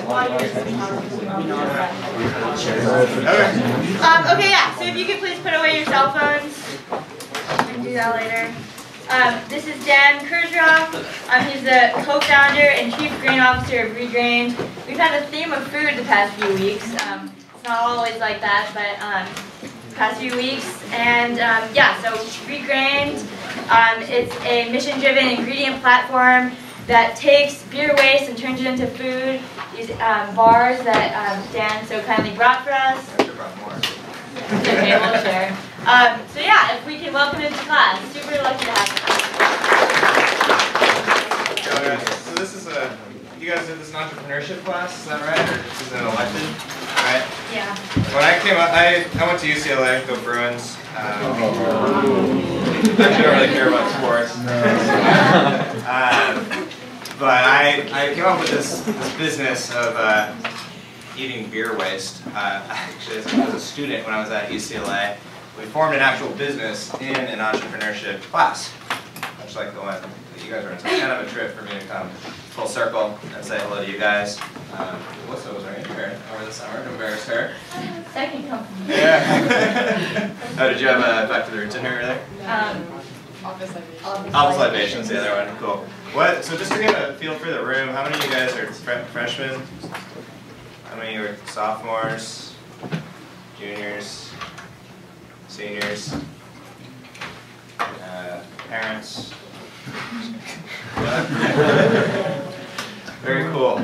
Okay, yeah, so if you could please put away your cell phones. We can do that later. This is Dan Kurzrock. He's the co-founder and chief grain officer of ReGrained. We've had a theme of food the past few weeks. It's not always like that, but past few weeks. And yeah, so ReGrained, it's a mission-driven ingredient platform that takes beer waste and turns it into food. These bars that Dan so kindly brought for us. I should have brought more. Okay, we'll share. So yeah, if we can welcome him to class. Super lucky to have him. So this is you guys did this an entrepreneurship class, is that right? Or this is an elective, right? Yeah. When I came up, I went to UCLA, go Bruins. I actually don't really care about sports. But I came up with this business of eating beer waste. Actually, as a student when I was at UCLA, we formed an actual business in an entrepreneurship class. Much like the one that you guys are in. So it's kind of a trip for me to come full circle and say hello to you guys. Melissa was wearing her over the summer to embarrass her. Second company. Yeah. Oh, did you have a Back to the Roots in here earlier? Office libations. Office libations, the other one. Cool. What? So just to get a feel for the room, how many of you guys are freshmen? How many are sophomores, juniors, seniors, parents? Very cool.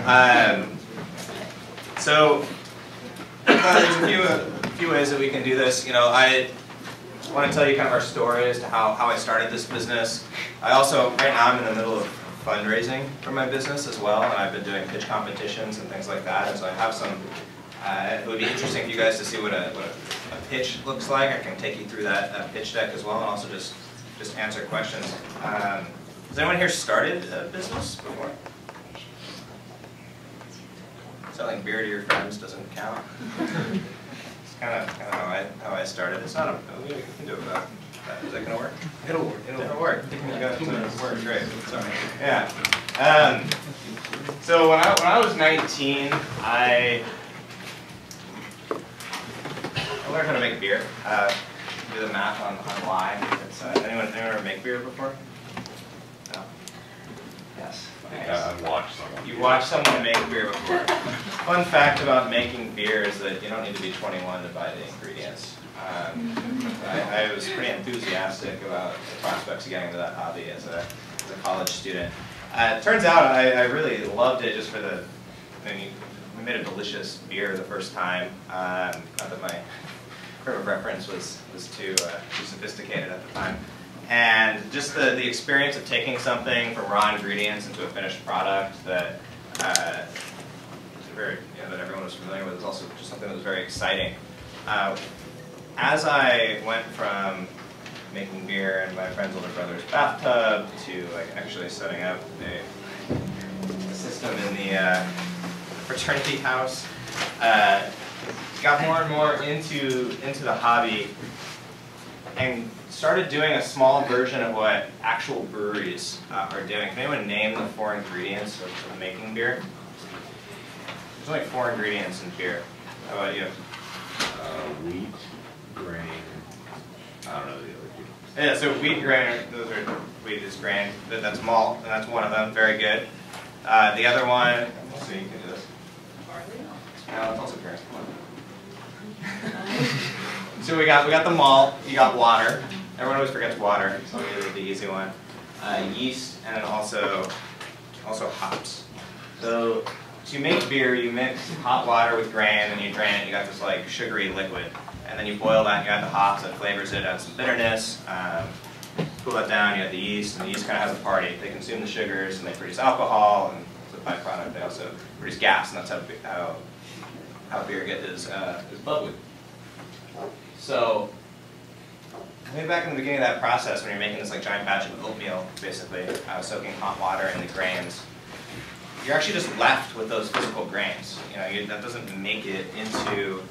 So there's a few ways that we can do this. You know, I want to tell you kind of our story as to how I started this business. I also, right now I'm in the middle of fundraising for my business as well, and I've been doing pitch competitions and things like that, and so I have some, it would be interesting for you guys to see what a pitch looks like. I can take you through that pitch deck as well, and also just answer questions. Has anyone here started a business before? Selling beer to your friends doesn't count. It's kind of how I started. It's not we can do it about that. Is that going to work? It'll work. It'll work. It'll work. Great. Sorry. Yeah. So when I was 19, I learned how to make beer. Do the math on why. Anyone ever make beer before? No. Yes. Nice. I've watched someone. You watched someone make beer before. Fun fact about making beer is that you don't need to be 21 to buy the ingredients. I was pretty enthusiastic about the prospects of getting into that hobby as a college student. It turns out I really loved it just for the, we made a delicious beer the first time. Not that my frame of reference was too sophisticated at the time. And just the experience of taking something from raw ingredients into a finished product that that everyone was familiar with is also just something that was very exciting. As I went from making beer in my friend's older brother's bathtub to actually setting up a system in the fraternity house, got more and more into the hobby and started doing a small version of what actual breweries are doing. Can anyone name the 4 ingredients of making beer? There's only 4 ingredients in beer. How about you? Wheat, grain. I don't know the other two. Yeah, so wheat, grain, wheat is grain. That's malt, and that's one of them. Very good. The other one, let's see, you can do this. Barley? No, it's also grain. Come on. So we got the malt. You got water. Everyone always forgets water, so I'll give you the easy one. Yeast, and then also hops. So to make beer, you mix hot water with grain, and you drain it. You got this like sugary liquid, and then you boil that. And you add the hops that flavors it, adds some bitterness. Cool that down. You add the yeast, and the yeast kind of has a party. They consume the sugars, and they produce alcohol, and as a byproduct, they also produce gas, and that's how beer is bubbly. So, way back in the beginning of that process, when you're making this like giant batch of oatmeal, basically, soaking hot water in the grains, you're actually just left with those physical grains. That doesn't make it into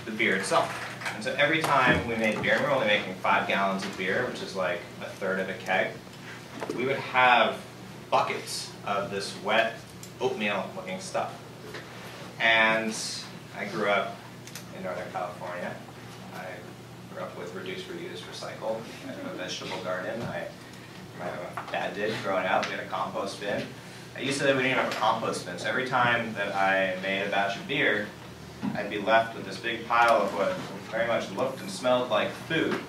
the beer itself. And so every time we made beer, and we're only making 5 gallons of beer, which is like 1/3 of a keg, we would have buckets of this wet oatmeal-looking stuff. And I grew up in Northern California. I grew up with reduce, reuse, recycle. I have a vegetable garden. My dad did growing up. We had a compost bin. I used to live, we didn't have a compost bin, so every time that I made a batch of beer, I'd be left with this big pile of what very much looked and smelled like food.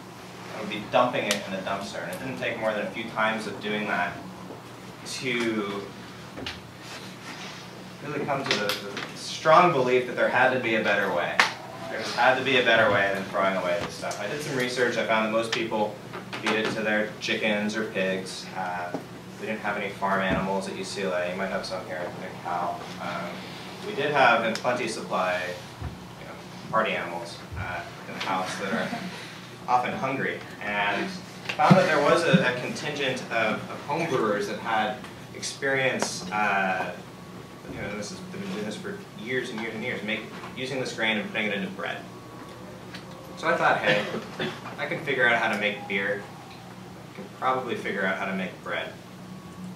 I would be dumping it in the dumpster, and it didn't take more than a few times of doing that to really come to the strong belief that there had to be a better way. There just had to be a better way than throwing away this stuff. I did some research. I found that most people feed it to their chickens or pigs. We didn't have any farm animals at UCLA. You might have some here in Cal. We did have in plenty supply, party animals in the house that are often hungry, and found that there was a contingent of home brewers that had experience. This has been doing this for years and years and years, using this grain and putting it into bread. So I thought, hey, I can figure out how to make beer. I can probably figure out how to make bread.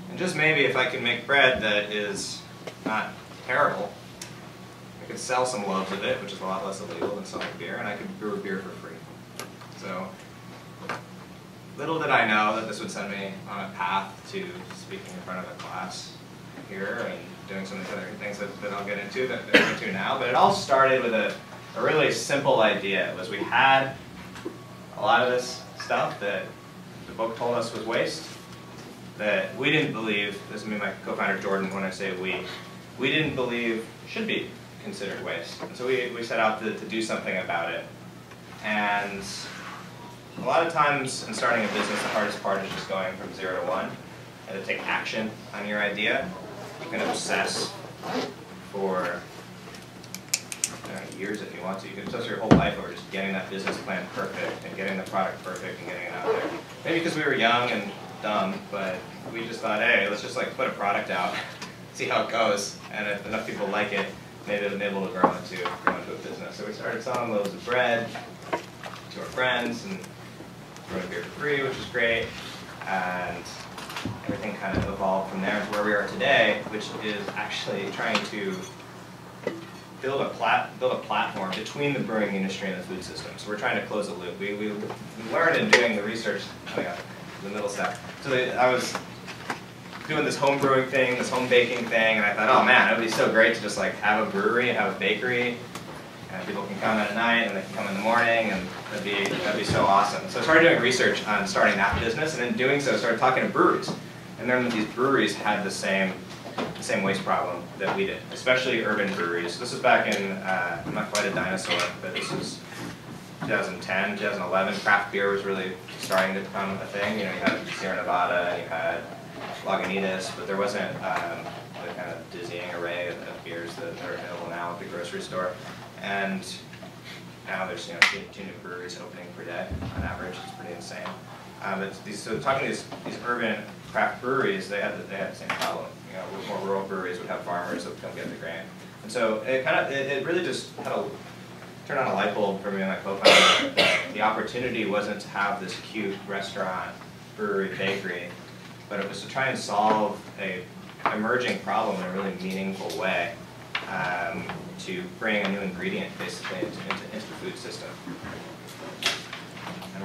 And just maybe if I can make bread that is not terrible, I could sell some loaves of it, which is a lot less illegal than selling beer, and I could brew a beer for free. So little did I know that this would send me on a path to speaking in front of a class here and doing some of the other things that I'll get into that we're into now. But it all started with a really simple idea. It was we had a lot of this stuff that the book told us was waste, that we didn't believe, this is me and my co-founder Jordan when I say we didn't believe should be considered waste. And so we set out to do something about it. And a lot of times in starting a business, the hardest part is just going from 0 to 1 and to take action on your idea. You can obsess for years if you want to. You can obsess your whole life over just getting that business plan perfect and getting the product perfect and getting it out there. Maybe because we were young and dumb, but we just thought, hey, let's just put a product out, see how it goes, and if enough people like it, maybe it'll be able to grow into a business. So we started selling loaves of bread to our friends and growing beer for free, which is great, and everything kind of evolved from there to where we are today, which is actually trying to build a platform between the brewing industry and the food system. So we're trying to close the loop. We learned in doing the research, the middle step. So I was doing this home brewing thing, this home baking thing, and I thought, oh man, it would be so great to just have a brewery and have a bakery, and people can come at night and they can come in the morning, and that'd be so awesome. So I started doing research on starting that business, and in doing so, I started talking to breweries, and learned that these breweries had the same waste problem that we did, especially urban breweries. This is back in, I'm not quite a dinosaur, but this was 2010, 2011. Craft beer was really starting to become a thing. You had Sierra Nevada, and you had Lagunitas, but there wasn't the kind of dizzying array of beers that are available now at the grocery store. And now there's 2 new breweries opening per day on average. It's pretty insane. So talking to these urban craft breweries, they had the same problem. More rural breweries would have farmers that would come get the grain, and so it really just kind of turned on a light bulb for me and my co-founder. The opportunity wasn't to have this cute restaurant, brewery, bakery, but it was to try and solve a emerging problem in a really meaningful way, to bring a new ingredient basically into the food system. And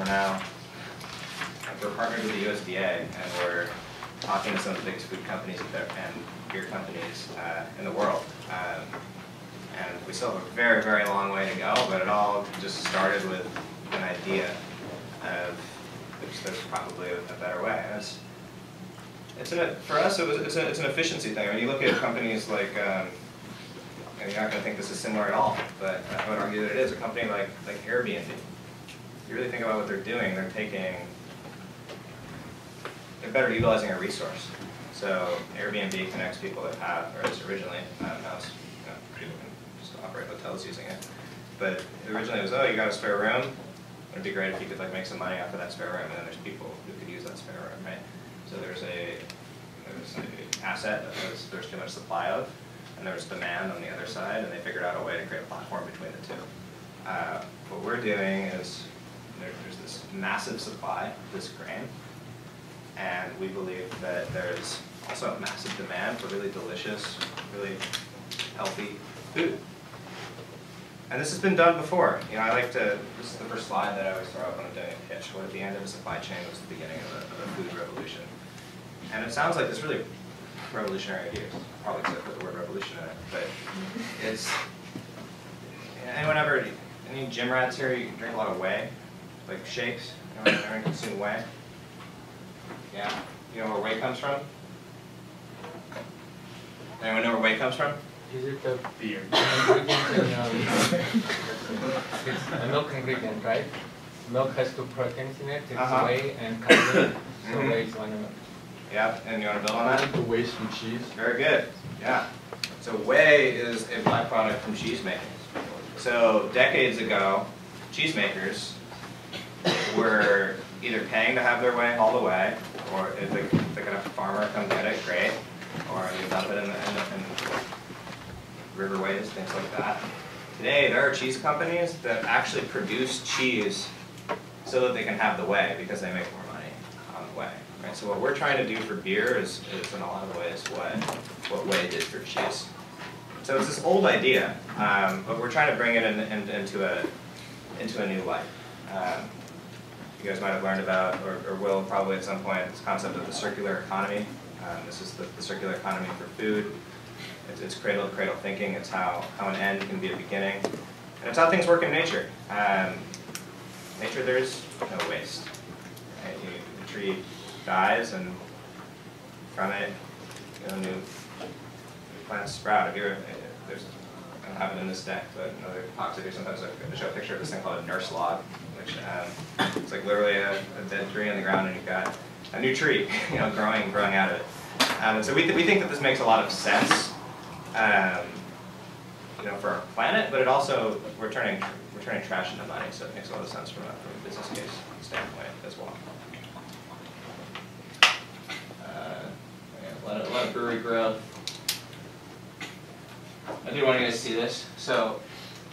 we're partnered with the USDA, and we're talking to some of the biggest food companies and beer companies in the world. And we still have a very, very long way to go, but it all just started with an idea of there's probably a better way. And for us, it's an efficiency thing. I mean, you look at companies like, and you're not going to think this is similar at all, but I would argue that it is. A company like Airbnb. You really think about what they're doing, they're better utilizing a resource. So Airbnb connects people that have, or at least originally, now people can just operate hotels using it. But originally it was, oh, you got a spare room? It'd be great if you could make some money off of that spare room, and then there's people who could use that spare room, right? So there's an asset that there's too much supply of, and there's demand on the other side, and they figured out a way to create a platform between the two. What we're doing is there's this massive supply of this grain, and we believe that there's also a massive demand for really delicious, really healthy food. And this has been done before. You know, I like to, this is the first slide that I always throw up when I'm doing a pitch. What at the end of a supply chain was the beginning of a food revolution. And it sounds like this really revolutionary idea. Probably because I put the word revolution in it. But it's, anyone ever, any gym rats here, you drink a lot of whey? Like shakes? Anyone consume whey? Yeah? You know where whey comes from? Anyone know where whey comes from? Is it the Beer. ingredient in, it's a milk ingredient, right? Milk has two proteins in it, it's whey and casein, so whey is one of them. Yeah, and you want to build on that? The waste from cheese. Very good, yeah. So whey is a byproduct from cheese making. So decades ago, cheesemakers were either paying to have their whey hauled away, or if they could have a farmer come get it, great, or they dump it in riverways, things like that. Today, there are cheese companies that actually produce cheese so that they can have the whey because they make more money on the whey. Right? So what we're trying to do for beer is in a lot of ways what whey did for cheese. So it's this old idea, but we're trying to bring it into a new light. You guys might have learned about, or will probably at some point, this concept of the circular economy. This is the circular economy for food. It's cradle-to-cradle thinking. It's how an end can be a beginning. And it's how things work in nature. Nature, there's no waste. Right? The tree dies, and from it, new plants sprout. I don't have it in this deck, but in other talks I do sometimes I show a picture of this thing called a nurse log, which it's like literally a dead tree on the ground, and you've got a new tree, growing out of it. And so we think that this makes a lot of sense, for our planet, but it also we're turning trash into money, so it makes a lot of sense from a business case standpoint as well. A lot of brewery growth. I do want you guys to see this. So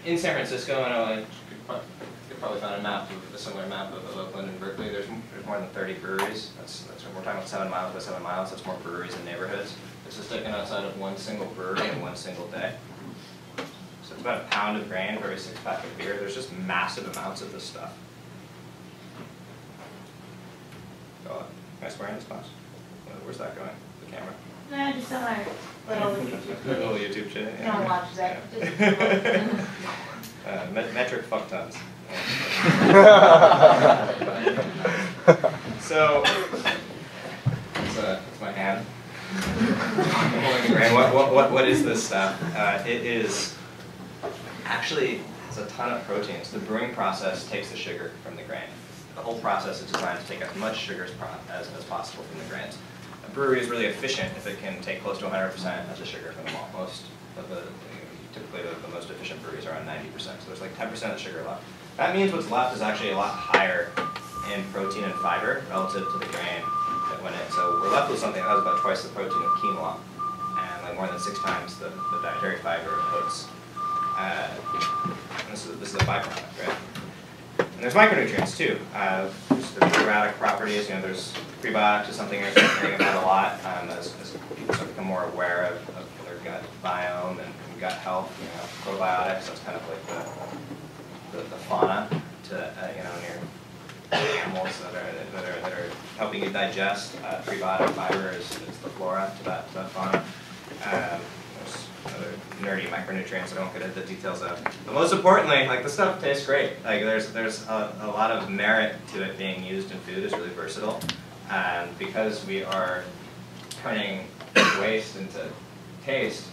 in San Francisco, I know you could probably find a similar map of Oakland and Berkeley. There's more than 30 breweries. That's we're talking about 7 miles by 7 miles. That's more breweries and neighborhoods. This is sticking outside of one single brewery in one single day. So it's about a pound of grain for every 6-pack of beer. There's just massive amounts of this stuff. Go on. Can I swear in this class? Where's that going? The camera? No, just on our little YouTube video. Little YouTube channel. Yeah. Don't watch that. Yeah. Metric fuck tons. So that's my hand. I'm holding the grain. What is this stuff? It is actually has a ton of proteins. The brewing process takes the sugar from the grain. The whole process is designed to take as much sugar as possible from the grains. A brewery is really efficient if it can take close to 100% of the sugar from the malt. Most of typically the most efficient breweries are around 90%. So there's like 10% of the sugar left. That means what's left is actually a lot higher in protein and fiber relative to the grain that went in. So we're left with something that has about twice the protein of quinoa and like more than 6 times the dietary fiber of oats. This is a byproduct, right? And there's micronutrients too. There's probiotic properties. There's prebiotics is something you're hearing about a lot as people start to become more aware of their gut biome and gut health. Probiotics. That's kind of like the fauna to in your animals that are helping you digest. Prebiotic fiber is the flora to that fauna. There's other nerdy micronutrients I don't get into the details of. But most importantly, like the stuff tastes great. Like there's a lot of merit to it being used in food. It's really versatile, and because we are turning waste into taste,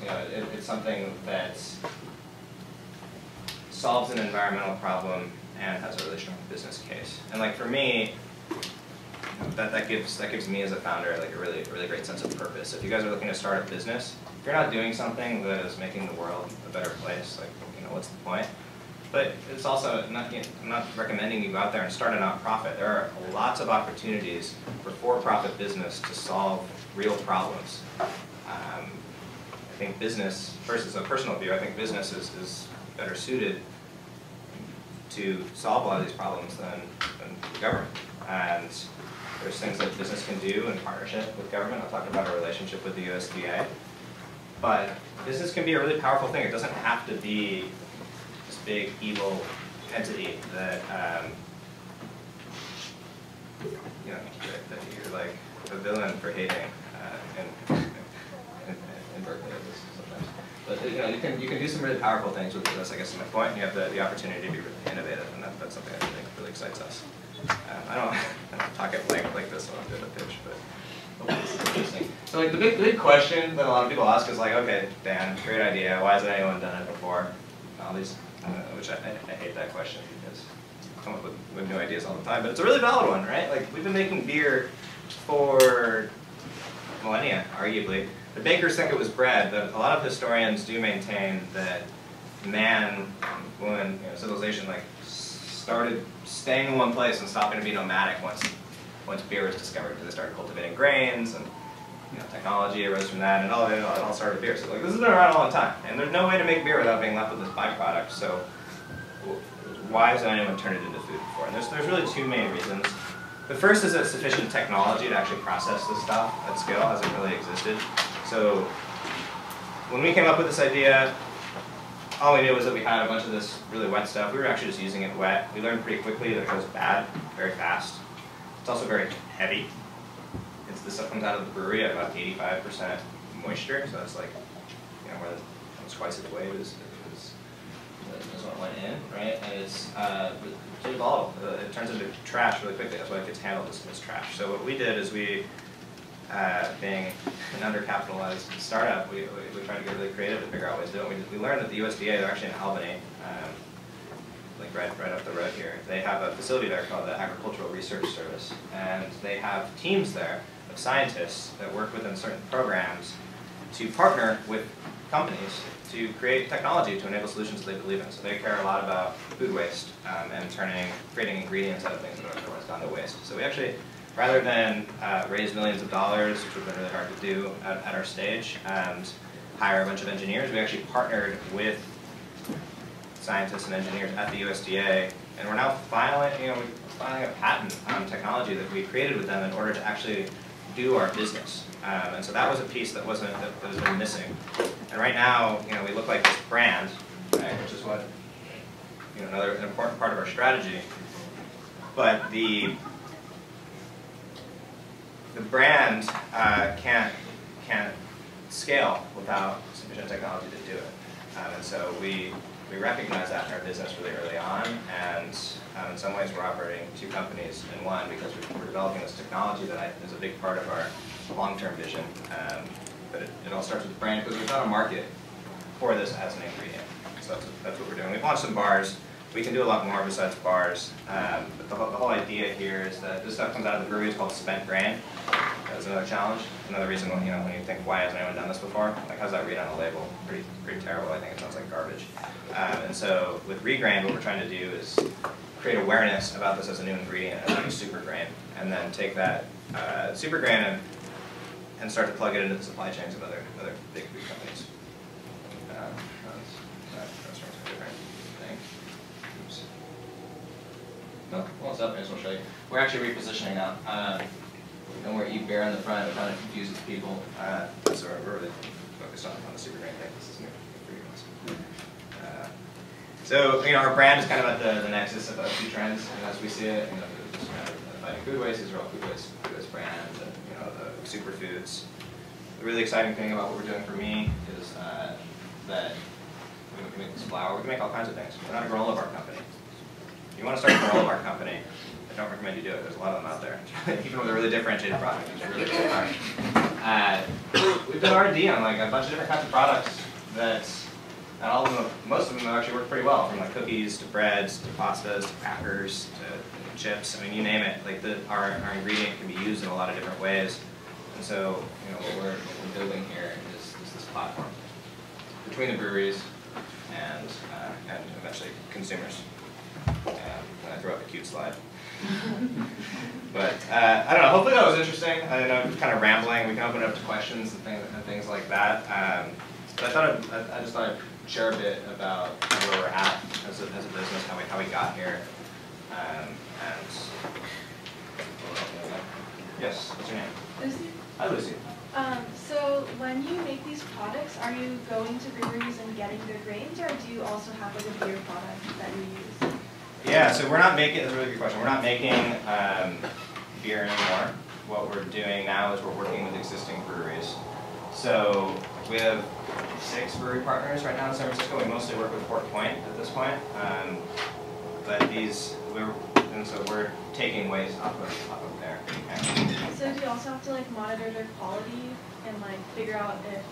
it's something that solves an environmental problem and has a really strong business case. And like for me, that gives me as a founder like a really great sense of purpose. If you guys are looking to start a business, if you're not doing something that is making the world a better place, like what's the point? But it's also not, I'm not recommending you go out there and start a nonprofit. There are lots of opportunities for-profit business to solve real problems. I think business, first as a personal view, I think business is better suited to solve a lot of these problems than the government. And There's things that business can do in partnership with government. I'll talk about our relationship with the USDA. But business can be a really powerful thing. It doesn't have to be this big evil entity that you know, that you're like a villain for hating in Berkeley sometimes. But you know, you can do some really powerful things with this. I guess is my point. And you have the opportunity to be really innovative, and that's something that I think really excites us. I don't talk at length like this when I'm doing the pitch, but hopefully this is interesting. So like the big question that a lot of people ask is like, okay, Dan, great idea. Why hasn't anyone done it before? All these, which I hate that question because I come up with new ideas all the time. But it's a really valid one, right? Like we've been making beer for millennia, arguably. The bakers think it was bread, but a lot of historians do maintain that man, woman, civilization, like started staying in one place and stopping to be nomadic once beer was discovered, because they started cultivating grains and technology arose from that, and it all started with beer. So like this has been around a long time, and there's no way to make beer without being left with this byproduct. So why hasn't anyone turned it into food before? And there's really two main reasons. The first is that sufficient technology to actually process this stuff at scale hasn't really existed. So when we came up with this idea, all we knew was that we had a bunch of this really wet stuff. We were actually just using it wet. We learned pretty quickly that it goes bad very fast. It's also very heavy. This stuff comes out of the brewery at about 85% moisture, so that's like more than almost twice its weight is what went in, right? And it's really volatile. It turns into trash really quickly. That's why it gets handled as trash. So what we did is we, being an undercapitalized startup, we tried to get really creative to figure out ways to do it. We learned that the USDA, they're actually in Albany, like right up the road here. They have a facility there called the Agricultural Research Service, and they have teams there of scientists that work within certain programs to partner with companies to create technology to enable solutions that they believe in. So they care a lot about food waste and creating ingredients out of things that are otherwise gone to waste. So we actually, rather than raise millions of dollars, which would have been really hard to do at our stage, and hire a bunch of engineers, we actually partnered with scientists and engineers at the USDA, and we're now filing a patent on technology that we created with them in order to actually do our business. And so that was a piece that has been missing. And right now, we look like this brand, right, which is what an important part of our strategy. But the brand can't scale without sufficient technology to do it. And so we recognize that in our business really early on, and in some ways we're operating two companies in one because we're developing this technology that is a big part of our long-term vision. But it all starts with the brand because there's not a market for this as an ingredient. So that's what we're doing. We've launched some bars. We can do a lot more besides bars. But the whole idea here is that this stuff comes out of the brewery. It's called spent grain. That's another challenge. Another reason when you think, why hasn't anyone done this before? Like, how's that read on a label? Pretty terrible. I think it sounds like garbage. And so with ReGrained, what we're trying to do is create awareness about this as a new ingredient, as like a super grain, and then take that super grain and start to plug it into the supply chains of other big food companies. Restaurants are different thing. Oops. No, well, it's up. I just want to show you. We're actually repositioning now. And we're eat beer on the front. We're trying to confuse with people. So we're really focused on the super grain thing. This is new for you guys. So our brand is kind of at the nexus of two trends, and as we see it, this kind of fighting food waste, these are all food waste brands, and the superfoods. The really exciting thing about what we're doing for me is that we can make this flour. We can make all kinds of things. We're not a granola bar company. If you want to start a granola bar company, I don't recommend you do it. There's a lot of them out there. Even with a really differentiated product, it's really, really hard. We've done R&D on like a bunch of different kinds of products and all of them, most of them actually work pretty well, from like cookies to breads to pastas to crackers to chips. I mean, you name it. Like our ingredient can be used in a lot of different ways. And so, what we're building here is this platform between the breweries and eventually consumers. And I throw up a cute slide. But I don't know. Hopefully that was interesting. I know I'm kind of rambling. We can open it up to questions and things like that. But I just thought I'd share a bit about where we're at as a business, how we got here, and we'll open it up. Yes, what's your name? Lucy? Hi, Lucy. So when you make these products, are you going to breweries and getting their grains, or do you also have like a beer product that you use? Yeah, so we're not making, that's a really good question. We're not making beer anymore. What we're doing now is we're working with existing breweries. So we have 6 brewery partners right now in San Francisco. We mostly work with Port Point at this point. But so we're taking waste off of there. So do you also have to like monitor their quality and like figure out if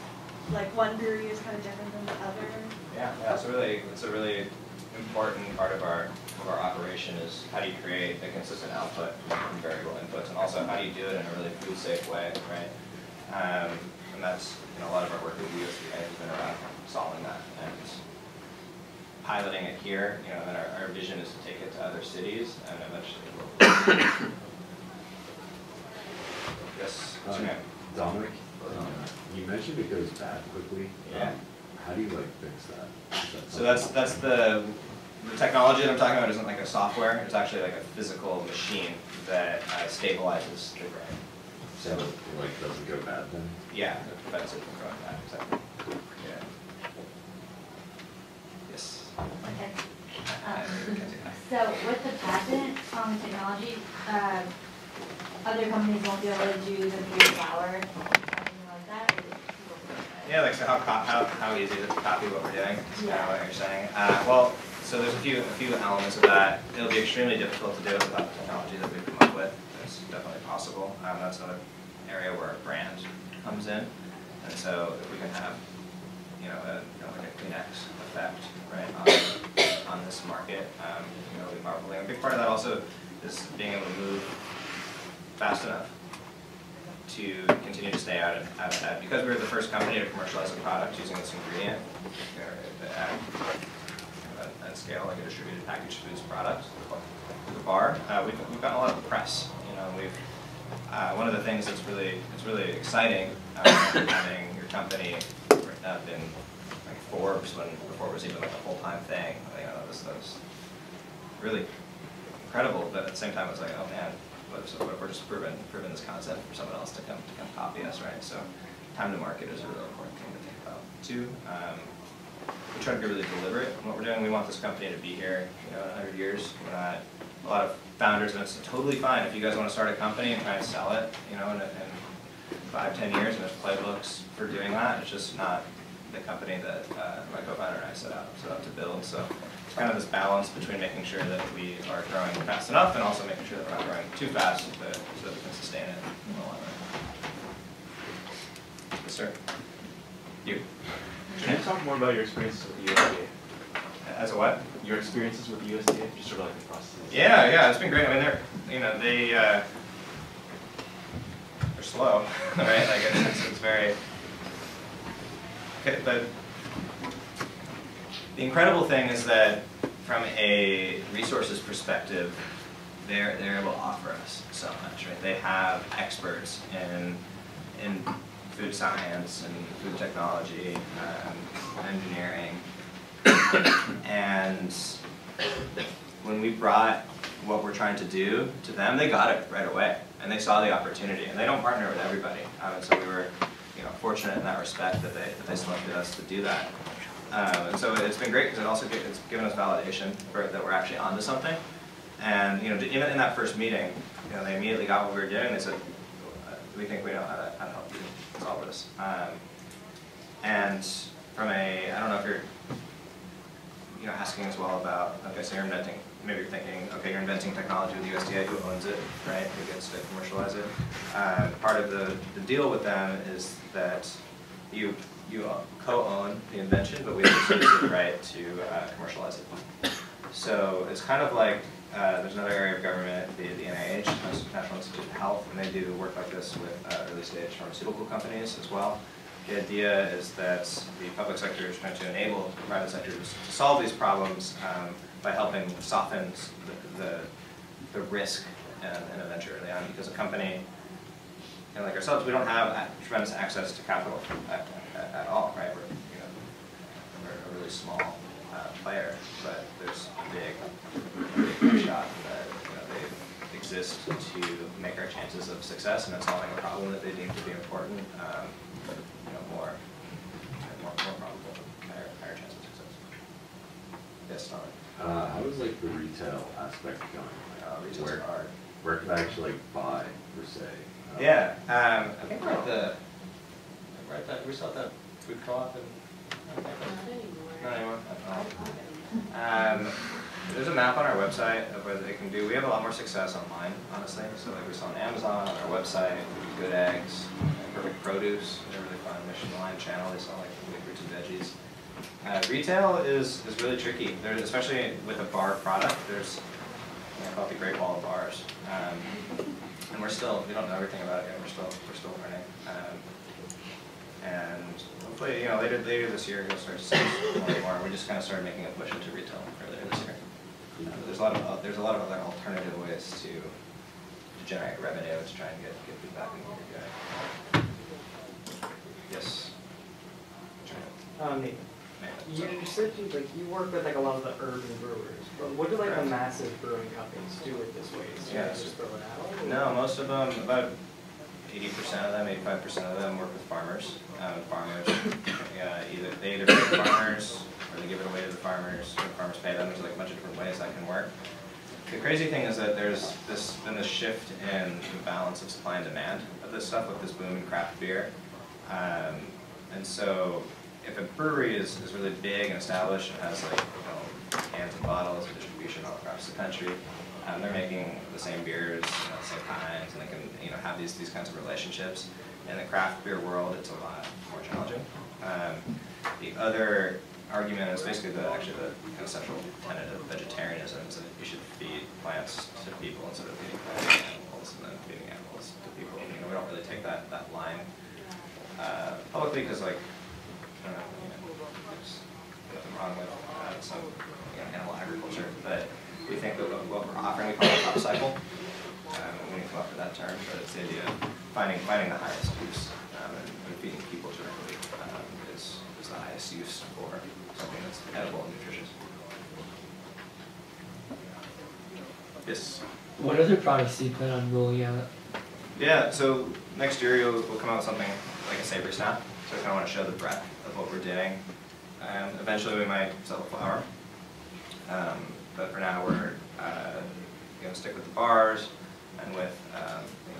like one brewery is kind of different than the other? Yeah, it's a really important part of our operation is how do you create a consistent output from variable inputs, and also how do you do it in a really food safe way, right? And that's a lot of our work with USDA has been around solving that and piloting it here. And our vision is to take it to other cities and eventually. Yes, what's your name? Dominic, you mentioned it goes bad quickly. Yeah. How do you fix that? So that's the technology that I'm talking about isn't like a software. It's actually like a physical machine that stabilizes the grain. So it doesn't go bad then? Yeah, it prevents it from going bad. Exactly. Yeah. Yes. Okay. So with the patent technology, other companies won't be able to do the beer flour, something like that? Yeah, like so how easy is it to copy what we're doing? Is kind of what you're saying. Well, so there's a few elements of that. It'll be extremely difficult to do it without the technology that we've come up with. It's definitely possible. That's another area where brand comes in, and so if we can have like a Kleenex effect, right, on this market, it'll be powerful. A big part of that also is being able to move fast enough to continue to stay out ahead. Because we were the first company to commercialize a product using this ingredient at scale, like a distributed packaged foods product to the bar, we've gotten a lot of press. One of the things that's really exciting having your company written up in like Forbes before it was even like a full-time thing. That was really incredible, but at the same time it was like, oh man, what if we're just proving this concept for someone else to come copy us, right? So time to market is a really important thing to think about too. We try to be really deliberate in what we're doing. We want this company to be here, in 100 years. We're not a lot of founders, and it's totally fine if you guys want to start a company and try and sell it, in 5-10 years, and there's playbooks for doing that. It's just not the company that my co-founder and I set out to build. So it's kind of this balance between making sure that we are growing fast enough and also making sure that we're not growing too fast so that we can sustain it in the long run. Yes, sir. You. Can you talk more about your experiences with the USDA? As a what? Your experiences with the USDA, just sort of like the process. Yeah, it's been great. I mean, they're slow, right? Like it's very. Okay, but the incredible thing is that from a resources perspective, they're able to offer us so much, right? They have experts in food science and food technology, engineering, and when we brought what we're trying to do to them, they got it right away, and they saw the opportunity, and they don't partner with everybody, and so we were fortunate in that respect that they selected us to do that. And so it's been great because it's given us validation that we're actually onto something. And even in that first meeting, they immediately got what we were doing. They said, "We think we know how to help you solve this." And from I don't know if you're asking as well about, okay, so you're inventing. Maybe you're thinking, okay, you're inventing technology with USDA, who owns it, right? Who gets to commercialize it? Part of the deal with them is that you co-own the invention, but we have the exclusive right to commercialize it. So it's kind of like there's another area of government, the NIH, National Institute of Health, and they do work like this with early stage pharmaceutical companies as well. The idea is that the public sector is trying to enable the private sector to solve these problems by helping soften the risk in a venture early on, because a company like ourselves, we don't have tremendous access to capital at all, right? We're a really small player, but there's a big shot that they exist to make our chances of of success and at solving a problem that they deem to be important, more probable, higher chance of success. Yes, Tom. How is like the retail aspect going? Retail's hard. Where can I actually buy per se? Yeah, I think we're at that, we saw that food co-op and. Not anymore. There's a map on our website of what they can do. We have a lot more success online, honestly. So like we saw on Amazon, on our website, we do Good Eggs, Perfect Produce. They're really fun. Mission Line channel. They sell like fruits and veggies. Retail is really tricky. There's, especially with a bar product. There's called the Great Wall of Bars, and we don't know everything about it yet. We're still learning. And hopefully, later this year, you'll start to see more. We just kind of started making a push into retail earlier this year. There's a lot of other alternative ways to generate revenue to try and get people back in the game. Yes. Nathan, you said you work with like a lot of the urban brewers, but what do like the massive brewing companies do with this waste? Do they just throw it out? No, most of them, about 80% of them, 85% of them work with farmers. Farmers, either they pay the farmers or they give it away to the farmers. Or the farmers pay them. There's like a bunch of different ways that can work. The crazy thing is that there's been this shift in the balance of supply and demand of this stuff with this boom in craft beer. And so if a brewery is really big and established and has like cans and bottles and distribution all across the country, they're making the same beers, the same kinds, and they can have these kinds of relationships. In the craft beer world, it's a lot more challenging. The other argument is basically the kind of central tenet of vegetarianism is that you should feed plants to people instead of feeding plants to animals and then feeding animals to people. We don't really take that line publicly because there's nothing wrong with some animal agriculture, but we think that what we're offering, we call it upcycle. We didn't come up with that term, but it's the idea of finding the highest use and feeding people directly is the highest use for something that's edible and nutritious. Yes? What other products do you plan on rolling out? Yeah, so next year we'll come out with something like a savory snap. So we kind of want to show the breadth of what we're doing. Eventually we might sell a flour. But for now we're going to stick with the bars and with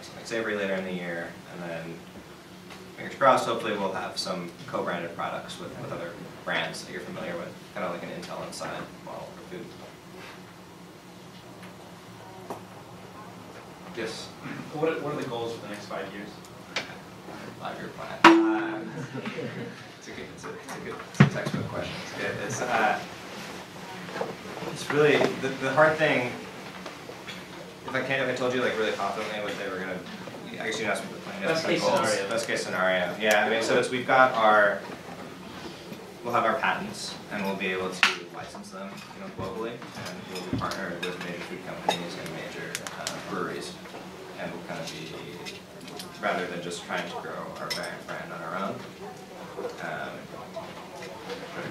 something savory later in the year. And then, fingers crossed, hopefully we'll have some co-branded products with other brands that you're familiar with. Kind of like an Intel Inside model for food. Yes? What are the goals for the next 5 years? 5-year plan. It's a textbook question. It's good. It's really the hard thing. If I told you like really confidently what they were gonna, I guess you asked me the plan. Best case scenario. Best case scenario. Yeah, I mean, so we'll have our patents and we'll be able to license them, globally, and we'll be partnered with major food companies and major breweries, and we'll kind of be, rather than just trying to grow our brand on our own, try to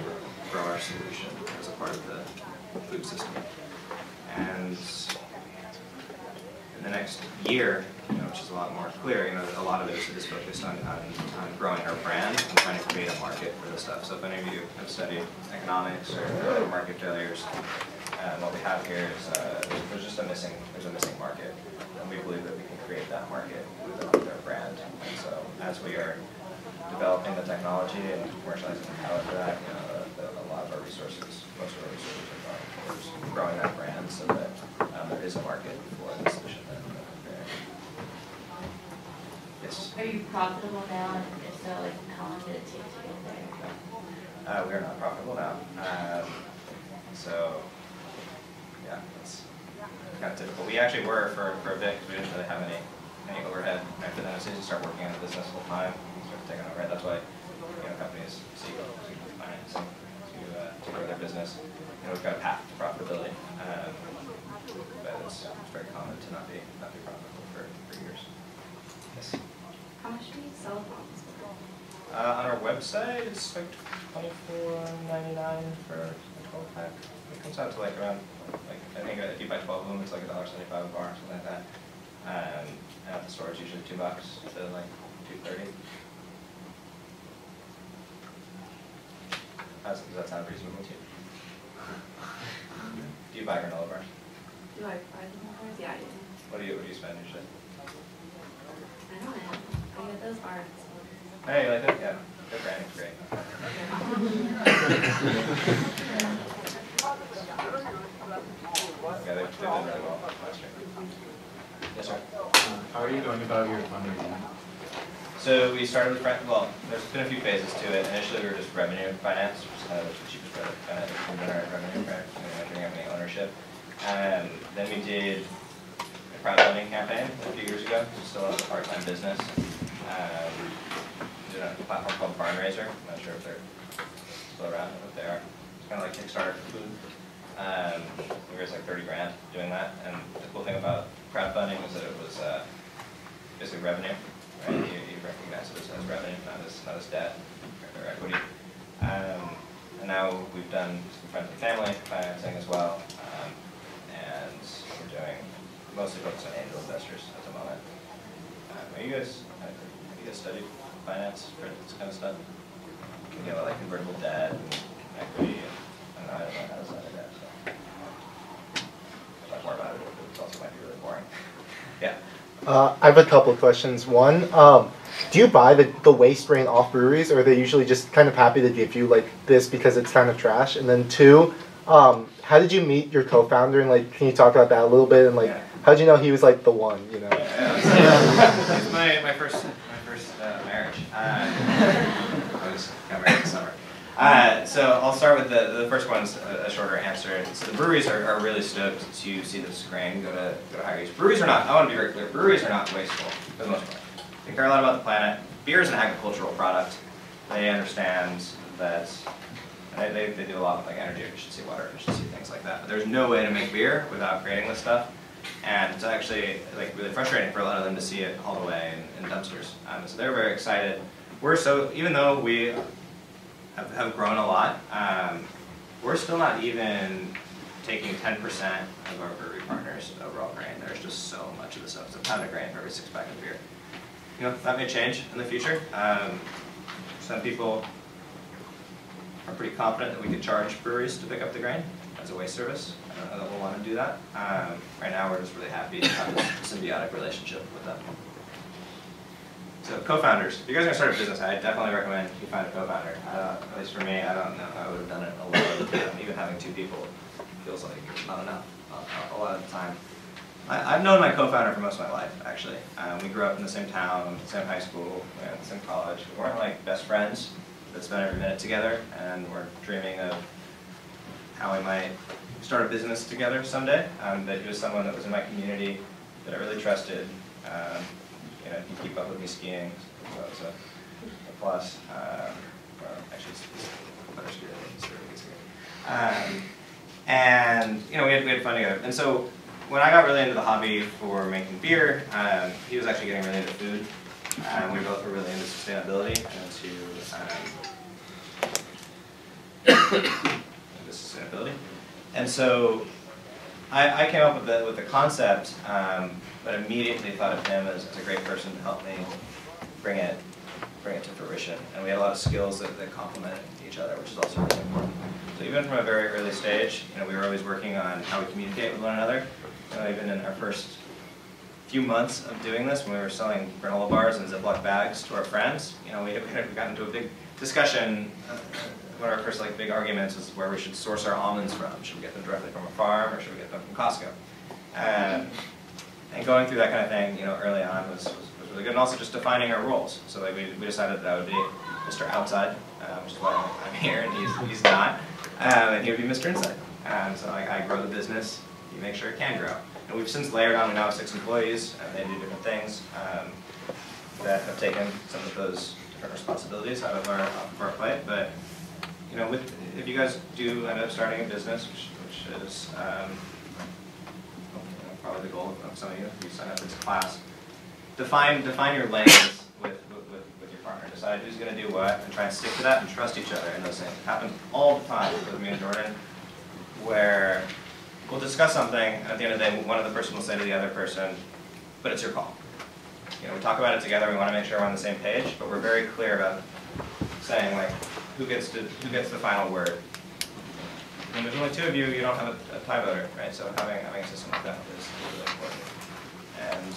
grow our solution as a part of the food system. And in the next year, which is a lot more clear, a lot of it is focused on growing our brand and trying to create a market for this stuff. So if any of you have studied economics or market failures, what we have here is there's a missing market, and we believe that we can create that market with our brand. And so as we are developing the technology and commercializing the palette for that, a lot of our resources, most of our resources are going towards growing that brand so that there is a market for the solution that we're preparing. Yes? Are you profitable now? And if so, how long did it take to get there? We are not profitable now. So, yeah, it's kind of typical. We actually were for a bit because we didn't really have any overhead. And after that, as soon as you start working on the business full time, you start taking overhead. That's why companies seek financing to grow their business. We've got a path to profitability, but it's very common to not be profitable for years. Yes. How much do you sell bottles for? On our website, it's like $24.99 for a 12-pack. It comes out to like around, I think if you buy 12 of them, it's like $1.75 a bar, something like that. And at the store it's usually $2 to like $2.30. Does that sound reasonable to you? Do you buy granola bars? Do I buy granola bars? Yeah, I do. What do you spend usually? I don't know. I get those bars. Hey, you like it? Yeah. They're branding great. Yeah, they've done really well last year. Yes, sir. How are you going about your fundraising? So we started with, well, there's been a few phases to it. Initially, we were just revenue finance, which is kind of the cheapest way to kind of generate revenue, right? Measuring any ownership. And then we did a crowdfunding campaign a few years ago, which is still a part-time business. We did a platform called Barnraiser. I'm not sure if they're still around, but they are. It's kind of like Kickstarter for food. We raised like 30 grand doing that. And the cool thing about crowdfunding was that it was basically revenue. Right? You recognize it as revenue, not as debt or equity. And now we've done some friends and family financing as well, and we're doing mostly focused on angel investors at the moment. Have you guys studied finance for this kind of stuff? You know, like convertible debt and equity, and I don't know how to sign a debt. So talk more about it, but it also might be really boring. Yeah. I have a couple of questions. One, do you buy the waste grain off breweries, or are they usually just kind of happy to give you like this because it's kind of trash? And then two, how did you meet your co-founder, and like, can you talk about that a little bit? And like, how did you know he was like the one? You know. Yeah, it was my first marriage. I was got married this summer. So I'll start with the first one's a shorter answer. So the breweries are really stoked to see this grain go to higher use. Breweries are not, I want to be very clear, breweries are not wasteful for the most part. They care a lot about the planet. Beer is an agricultural product. They understand that they do a lot with like energy efficiency, water efficiency, things like that. But there's no way to make beer without creating this stuff. And it's actually like really frustrating for a lot of them to see it all the way in dumpsters. So they're very excited. Even though we have grown a lot, we're still not even taking 10% of our brewery partners' overall grain. There's just so much of the stuff. It's a pound of grain for every 6-pack of beer. You know, that may change in the future. Some people are pretty confident that we could charge breweries to pick up the grain as a waste service. I don't know that we'll want to do that. Right now, we're just really happy to have a symbiotic relationship with them. So co-founders, if you guys are going to start a business, I definitely recommend you find a co-founder. At least for me, I don't know, I would have done it alone. Even having 2 people feels like not enough a lot of the time. I've known my co-founder for most of my life, actually. We grew up in the same town, the same high school, we went to the same college. We weren't like best friends that spent every minute together, and we're dreaming of how we might start a business together someday. But he was someone that was in my community that I really trusted. You know, he keep up with me skiing, so it was a plus. Actually, it's better skier than he's really good skier. And you know, we had fun together. And so when I got really into the hobby for making beer, he was actually getting really into food. We both were really into sustainability and into sustainability. And so I came up with the concept, but immediately thought of him as a great person to help me bring it to fruition. And we had a lot of skills that complemented each other, which is also really important. So even from a very early stage, you know, we were always working on how we communicate with one another. You know, even in our first few months of doing this, when we were selling granola bars in Ziploc bags to our friends, you know, we got into a big discussion. One of our first big arguments was where we should source our almonds from. Should we get them directly from a farm, or should we get them from Costco? And going through that kind of thing, you know, early on was really good. And also just defining our roles. So we decided that I would be Mr. Outside, which is why I'm here, and he's not. And he would be Mr. Inside. So I grow the business, you make sure it can grow. And we've since layered on, we now have 6 employees, and they do different things that have taken some of those different responsibilities out of our plate. But you know, if you guys do end up starting a business, which is probably the goal of some of you if you sign up for this class, define your lanes with your partner. Decide who's going to do what, and try and stick to that and trust each other in those things. It happens all the time with me and Jordan, where we'll discuss something, and at the end of the day, one of the person will say to the other person, but it's your call. You know, we talk about it together. We want to make sure we're on the same page, but we're very clear about saying like who gets the final word. When there's only two of you, you don't have a tie voter, right? So having a system like that is really important. And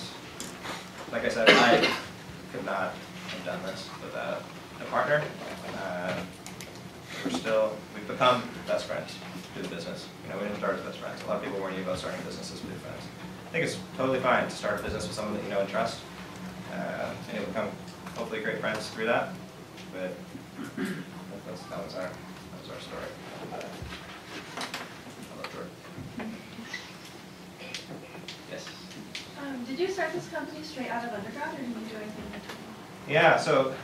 like I said, I could not have done this without a partner. We've become best friends through the business. You know, we didn't start as best friends. A lot of people warn you about starting businesses with friends. I think it's totally fine to start a business with someone that you know and trust. And you'll become hopefully great friends through that. But that was our story. Yes. Did you start this company straight out of undergrad, or did you do anything in between? Yeah. So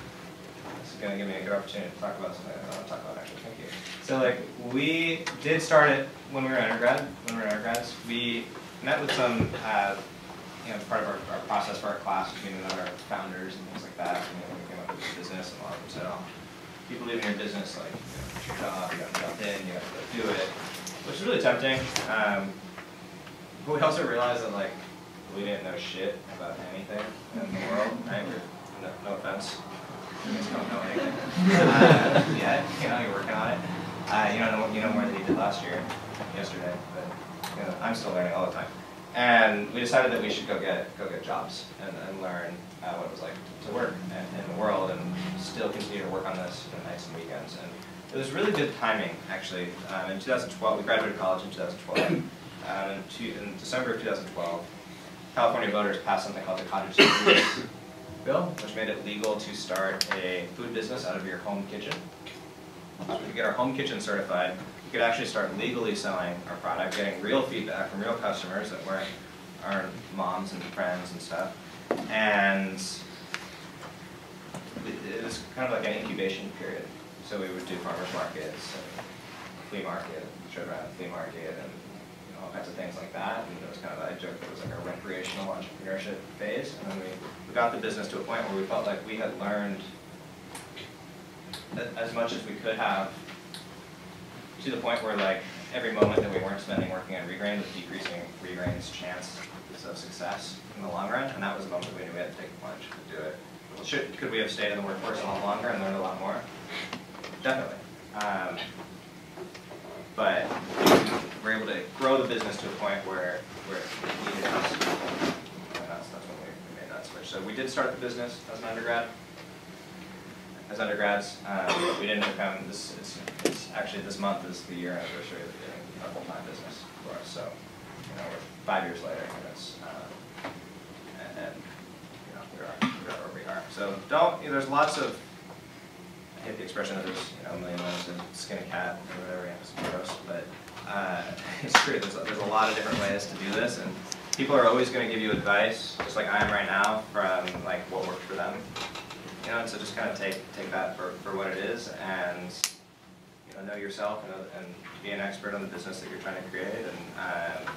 this is going to give me a good opportunity to talk about something I want to talk about actually. Thank you. So like we did start it when we were undergrad. When we were undergrads, we met with some. Part of our process for our class, meeting with our founders and things like that. And, we came up with a business, and a lot of them said, "Oh, if you believe in your business, like it's your job, you got to jump in, you got to do it," which is really tempting. But we also realized that like we didn't know shit about anything in the world. Right? No offense, you guys don't know anything yet. You're working on it. You know more than you did yesterday. But I'm still learning all the time. And we decided that we should go get jobs and learn what it was like to work in the world and still continue to work on this nights and weekends. And it was really good timing, actually. In 2012, we graduated college in 2012. In December of 2012, California voters passed something called the Cottage Industries Bill, which made it legal to start a food business out of your home kitchen. So we could get our home kitchen certified. We could actually start legally selling our product, getting real feedback from real customers that weren't our moms and friends and stuff. And it was kind of like an incubation period. So we would do farmers markets, and flea market, showed around the flea market, and all kinds of things like that. And it was kind of, I joked, it was like a recreational entrepreneurship phase. And then we got the business to a point where we felt like we had learned as much as we could have, to the point where like every moment that we weren't spending working on ReGrained was decreasing ReGrained's chance of success in the long run, and that was the moment we knew we had to take the plunge to do it. Well, could we have stayed in the workforce a lot longer and learned a lot more? Definitely. But we were able to grow the business to a point where it needed us. And that's when we made that switch. So we did start the business as an undergrad. As undergrads, we didn't become this. It's actually this month is the year anniversary of doing a full-time business for us. So, we're 5 years later, and it's we are where we are. So there's lots of. I hate the expression that there's a million ways to skin a cat or whatever. It's gross, but it's true. There's a lot of different ways to do this, and people are always going to give you advice, just like I am right now, from like what worked for them. And so just kind of take that for what it is, and know yourself and be an expert on the business that you're trying to create, and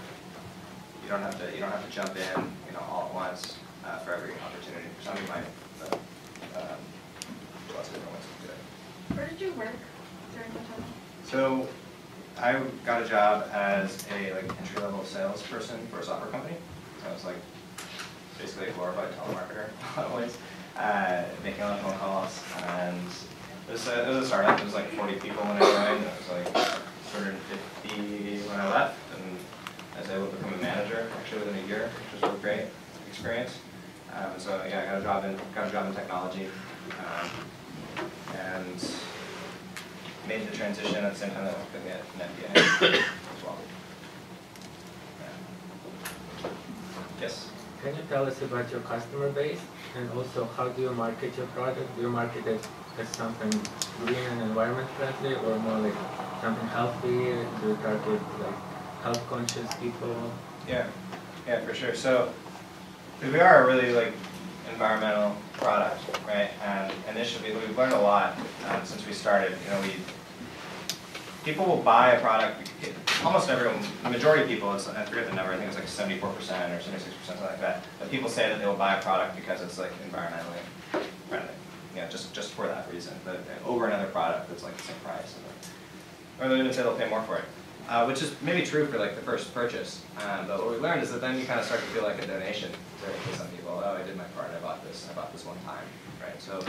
you don't have to jump in all at once for every opportunity. For some you might, but lots of different ways to do it. Where did you work during the time? So I got a job as a entry-level salesperson for a software company. So I was basically a glorified telemarketer in a lot of ways. Making a lot of phone calls, and it was a startup. It was 40 people when I joined, and it was 250 when I left, and I was able to become a manager actually within a year, which was a great experience. So yeah, I got a job in technology, and made the transition at the same time that I could get an MBA as well. Yeah. Yes. Can you tell us about your customer base, and also how do you market your product? Do you market it as something green and environment friendly, or more something healthy? Do you target health conscious people? Yeah, for sure. So we are a really environmental product, right? And initially we've learned a lot since we started. People will buy a product. Almost everyone, the majority of people, I forget the number. I think it's 74% or 76%, something like that. But people say that they will buy a product because it's environmentally friendly. Just for that reason. But over another product that's the same price, or they'll even say they'll pay more for it. which is maybe true for like the first purchase. But what we learned is that then you kind of start to feel like a donation to some people. Oh, I did my part. I bought this one time, right? So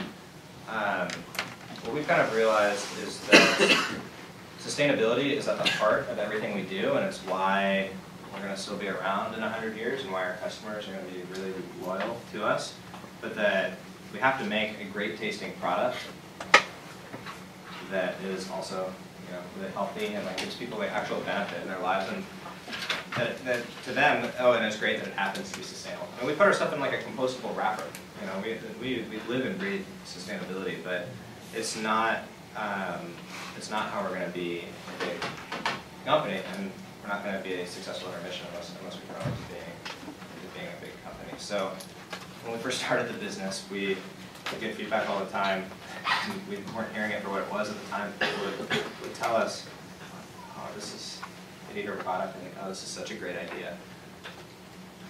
what we've kind of realized is that sustainability is at the heart of everything we do, and it's why we're going to still be around in 100 years, and why our customers are going to be really loyal to us. But that we have to make a great tasting product that is also, really healthy and like gives people the actual benefit in their lives, and that to them, and it's great that it happens to be sustainable. I mean, we put our stuff in like a compostable wrapper. We live and breathe sustainability, but it's not how we're going to be a big company, and we're not going to be successful in our mission unless we grow into being a big company. So when we first started the business, we get feedback all the time. We weren't hearing it for what it was at the time. People would tell us, oh, they'd eat our product and think, oh, this is such a great idea.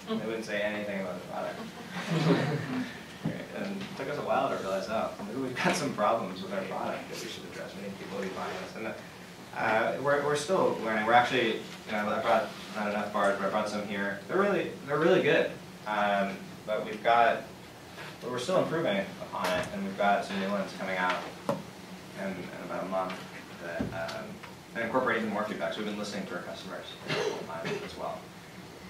They wouldn't say anything about the product. And it took us a while to realize, oh, maybe we've got some problems with our product that we should address. We need people to be buying us. And we're still learning. We're actually, I brought not enough bars, but I brought some here. They're really good. But we're still improving upon it, and we've got some new ones coming out in about a month that incorporate even more feedback. So we've been listening to our customers the whole time as well.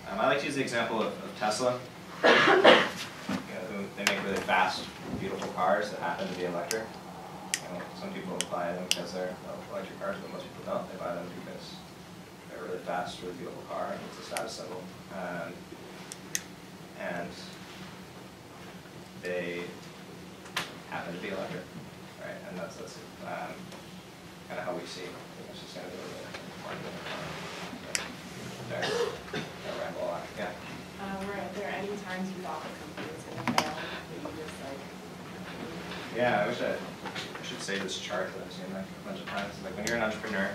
I like to use the example of Tesla. They make really fast, beautiful cars that happen to be electric. Some people buy them because they're electric cars, but most people don't. They buy them because they're a really fast, really beautiful car, and it's a status symbol. And they happen to be electric, right? And that's kind of how we see sustainability. I ramble a lot. Yeah. Were there any times you thought the company was going to fail? That you just like? Yeah, I wish I should say this chart that I've seen like a bunch of times. Like when you're an entrepreneur,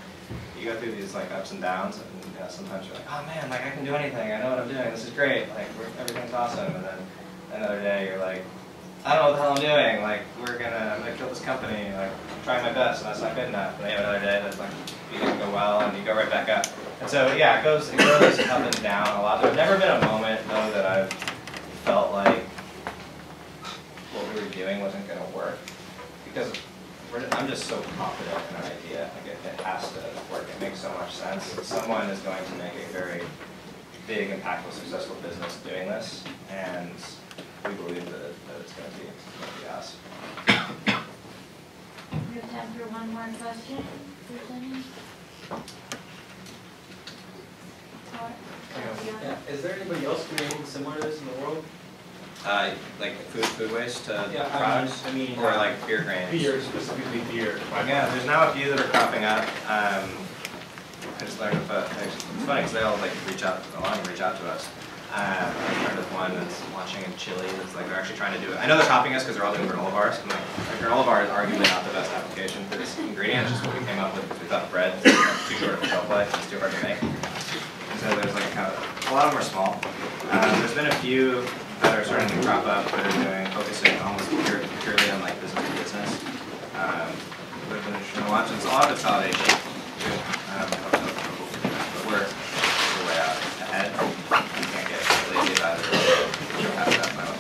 you go through these like ups and downs, and sometimes you're like, oh man, like I can do anything. I know what I'm doing. This is great. Like everything's awesome. And then another day you're like, I don't know what the hell I'm doing. Like I'm gonna kill this company. Like I'm trying my best, and that's not good enough. And then you have another day that's like you didn't go well, and you go right back up. And so yeah, it goes up and down a lot. There's never been a moment though that I've felt like what we were doing wasn't going to work, because I'm just so confident in our idea. Like it has to work. It makes so much sense. Someone is going to make a very big, impactful, successful business doing this, and we believe that it's going to be us. We have time for one more question. If there's any. Yeah. Is there anybody else doing anything similar to this in the world? Like food waste to Yeah, products? I mean, or like beer grains? Beer, specifically beer. Yeah, there's now a few that are cropping up. I just learned about, it's funny because they all like reach out to us. I learned of one that's launching in Chile that's like they're actually trying to do it. I know they're copying us because they're all doing granola bars. I'm like granola bar is arguably not the best application for this ingredient. It's just what we came up with. We thought bread is too short of a shelf life. It's too hard to make. So there's like kind of, a lot of them are small. There's been a few that are starting to crop up that are focusing almost purely on like business to business. There's been interesting to watch. It's a lot of consolidation too. But we're way out ahead. You can't get lazy about it. You don't have that moment.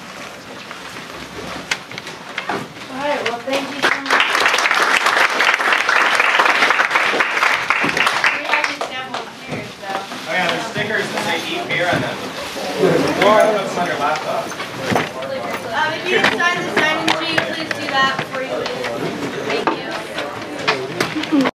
All right. Well, thank you so much. Oh yeah, there's stickers that say eat beer on them. Or I don't know if it's on your laptop.